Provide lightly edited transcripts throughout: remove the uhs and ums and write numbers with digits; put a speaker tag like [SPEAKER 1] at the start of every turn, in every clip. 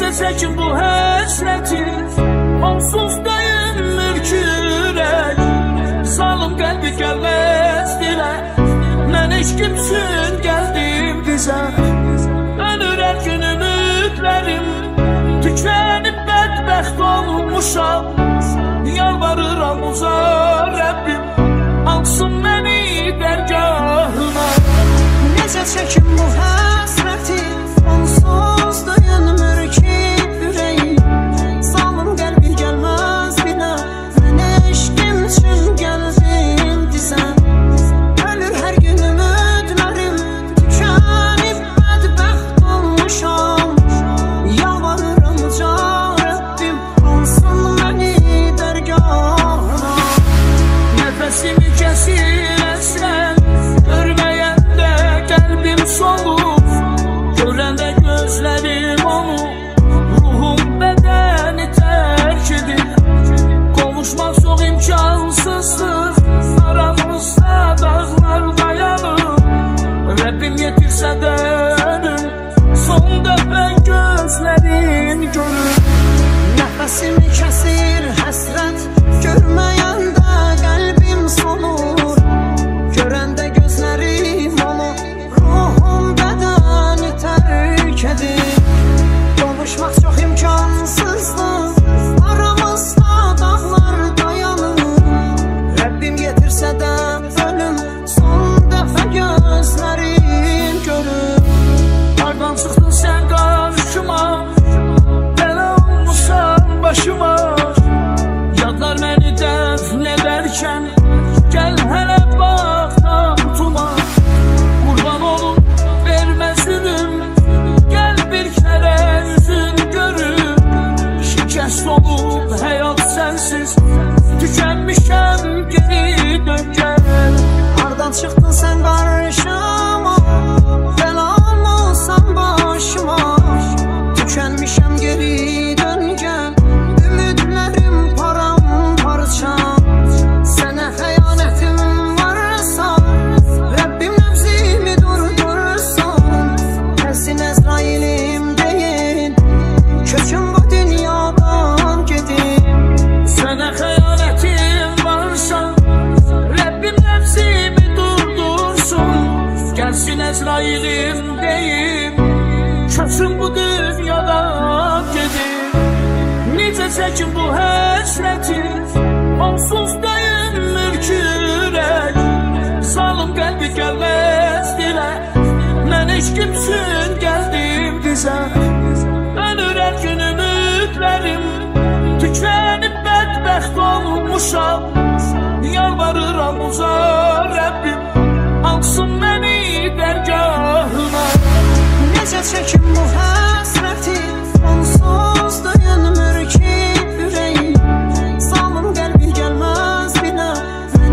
[SPEAKER 1] Necə çəkin bu həsrəti, onsuz dayınmır ki ürək. Salım qəlbi gəlməz dilə, mən eşkim üçün gəldim dizə. Ölür hər gün ümidlərim, tükənib bədbəxt olmuşam. Yalvarıram uza Rəbbim, alsın məni dərgahına.
[SPEAKER 2] Necə çəkim bu həsrəti, onsuz dayanmır ki ürəyim. Salım qəlbi gəlməz bilə, mən eşkim üçün gəldim dizə. Ölür hər gün ümidlərim, tükənib bədbəxt olmuşam. Yalvarıram uca Rəbbim, alsın məni dərgahına.
[SPEAKER 1] Nəfəsimi kəsir əsrən, görməyəndə qəlbim solub. Görəndə gözlərim onu, ruhum bədəni tərk edir. Qovuşmaq çox imkansızdır, aramızda dağlar dayanır. Rəbbim yetirsə də önüm, son dəfə gözlərin görür.
[SPEAKER 2] Nəfəsimi kəsir həsrət, görməyəndə qəlbim solur. Görəndə gözlərim onu, ruhum bədəni tərk edir. Qovuşmaq çox imkansızdır, aramızda dağlar dayanır. Rəbbim yetirsə də ölüm, son dəfə gözlərim görür.
[SPEAKER 1] Hardan çıxdın sən qarşıma, bəla olmusan başıma. Yadlar məni dəfn edərkən, gəl hələ bax tabutuma. Qurban olum, vermə zülüm, gəl bir kərə üzün görüm. Şikəst olub həyat sənsiz, tükənmişəm geri dön gəl.
[SPEAKER 2] Hardan çıxdın sən qarşıma, bəla olmusan başıma. Tükənmişəm geri dön gəl, ümidlərim paramparça. Sənə xəyanətim varsa, Rəbbim nəfsimi durdursun. Gəlsin Əzrailim deyin, köçüm bu dünyadan gedim.
[SPEAKER 1] Sənə xəyanətim varsa, Rəbbim nəfsimi durdursun. Gəlsin Əzrailim deyim, köçüm bu dünyadan gedim. Necə çəkin bu həsrəti, onsuz dayınmır ki ürək. Salım qəlbi gəlməz dilə, mən eşkim üçün gəldim dizə. Ölür hər gün ümidlərim, tükənib bədbəxt olmuşam. Yalvarıram uza Rəbbim, alsın məni dərgahına.
[SPEAKER 2] Necə çəkim bu həsrəti, onsuz dayanmır ki ürəyim. Salım qəlbi gəlməz bilə,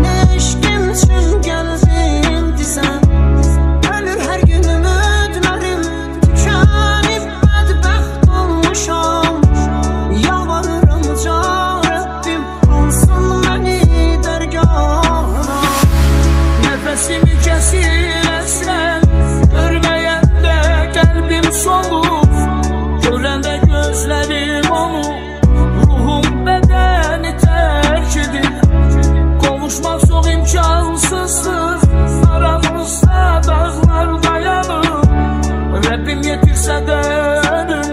[SPEAKER 2] mən eşkim üçün gəldim dizə. Ölür hər gün ümidlərim, tükənib bədbəxt olmuşam. Yalvarıram uca Rəbbim, alsın məni dərgahına.
[SPEAKER 1] Nəfəsimi kəsir əsrən, görməyəndə qəlbim solub. Görəndə gözlərim onu, ruhum bədəni tərk edir. Qovuşmaq çox imkansızdır, aramızda dağlar dayanır. Rəbbim yetirsə də önüm,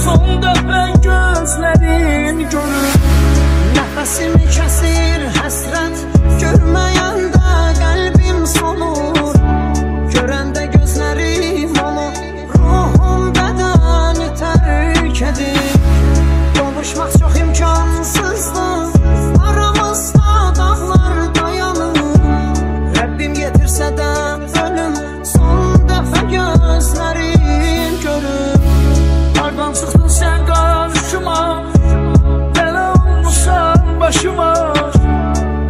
[SPEAKER 1] son dəfə gözlərin görür.
[SPEAKER 2] Nəfəsimi kəsir həsrət, görməyəndə qəlbim solur. Görəndə gözlərim onu, ruhum bədəni tərk edir. Qovuşmaq çox imkansızdır, aramızda dağlar dayanır. Rəbbim yetirsə də ölüm, son dəfə gözlərin görür.
[SPEAKER 1] Hardan çıxdın sən qarşıma, bəla olmusan başıma.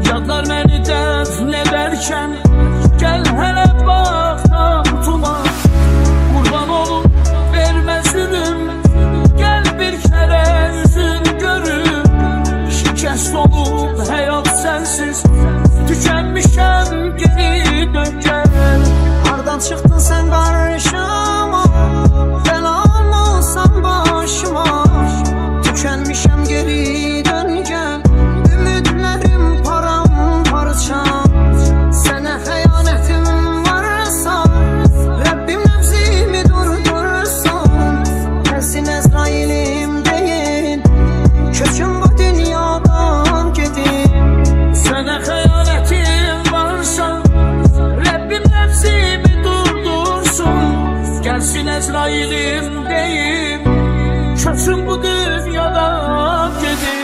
[SPEAKER 1] Yadlar məni dəfn edərkən, gəl hələ bax tabutuma. Qurban olum, vermə zülüm, gəl bir kərə üzün görüm. Şikəst olub həyat sənsiz, tükənmişəm geri dön gəl.
[SPEAKER 2] Hardan çıxdın sən qarşıma, bəla olmusan başıma.
[SPEAKER 1] Ezrailim deyim, köçüm bu dünyadan gedim.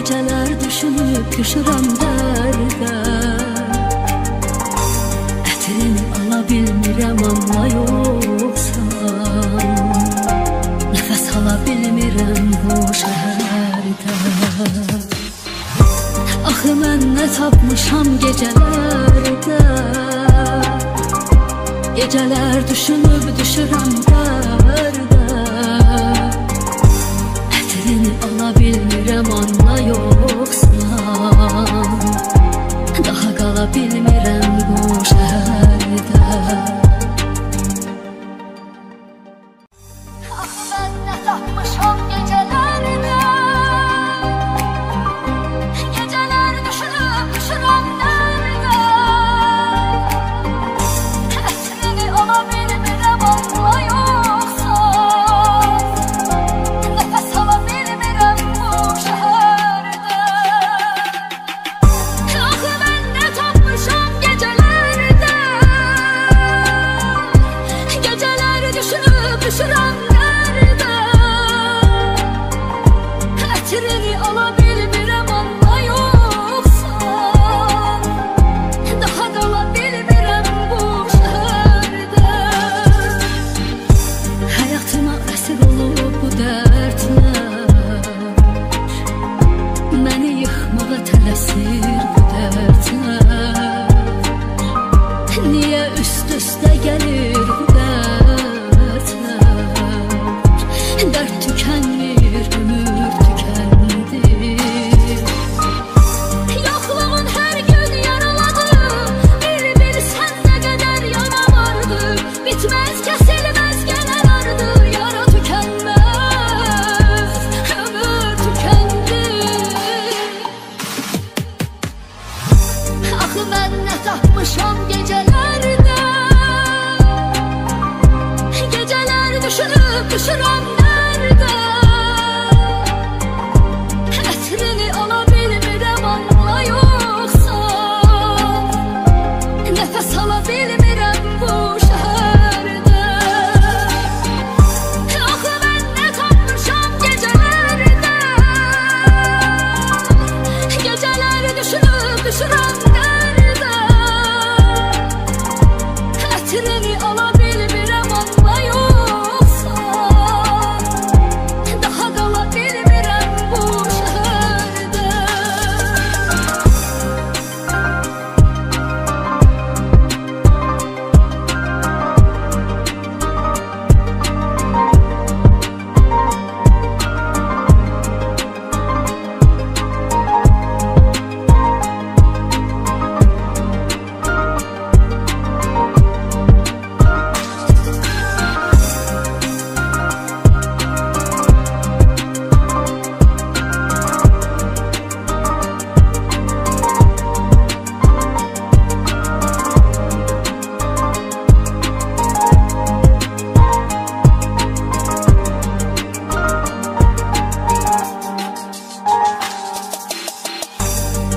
[SPEAKER 3] Geceler düşünüp düşürəm dərdə, ətrini ala bilmirəm anla yoxsan, nəfəs ala bilmirəm bu şəhərdə. Axı mən nə tapmışam gecelərdə, geceler düşünüp düşürəm dərdə, ətrini ala bilmirəm anla yoxsan, daha qala bilmirəm bu şəhərdə. Axı mən nə tapmışam gecelərdə, geceler düşünüp düşürəm dərdə, ətrini ala bilmirəm anla yoxsan, nəfəs ala bilmirəm bu şəhərdə. Axı mən nə tapmışam gecelərdə, geceler düşünüp düşürəm dərdə, ətrini ala bilmirəm anla yoxsan, daha qala bilmirəm bu şəhərdə. Həyatıma əsir olub bu dərdlər, məni yıxmağa tələsir bu dərdlər. Niyə üst-üstə gəlir bu dərdlər, dərd tükənmir, ömür tükəndir. Yoxluğun hər gün yaraladı, bir sən nə qədər yana vardı, bitməz kəsilməz gələr ardı, yara tükənməz, ömür tükəndir. Axı mən nə tapmışam gecelərdə, geceler düşünüp düşürəm dərdə, ətrini ala bilmirəm anla yoxsan, nəfəs ala bilmirəm bu şəhərdə. Axı mən nə tapmışam gecelərdə, geceler düşünüp düşürəm dərdə, ətrini ala bilmirəm anla yoxsan, daha qala bilmirəm bu şəhərdə.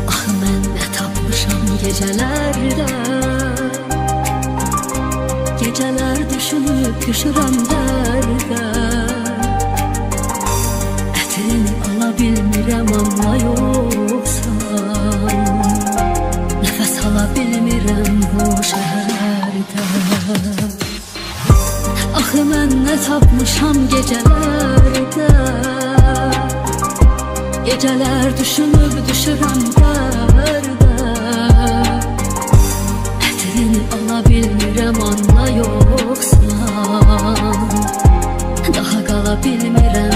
[SPEAKER 3] Axı mən nə tapmışam gecelərdə, geceler düşünüp düşürəm dərdə, ətrini ala bilmirəm anla yoxsan, nəfəs ala bilmirəm bu şəhərdə. Axı mən nə tapmışam gecelərdə, geceler düşünüp düşürəm dərdə, ətrini ala bilmirəm anla yoxsan, daha qala bilmirəm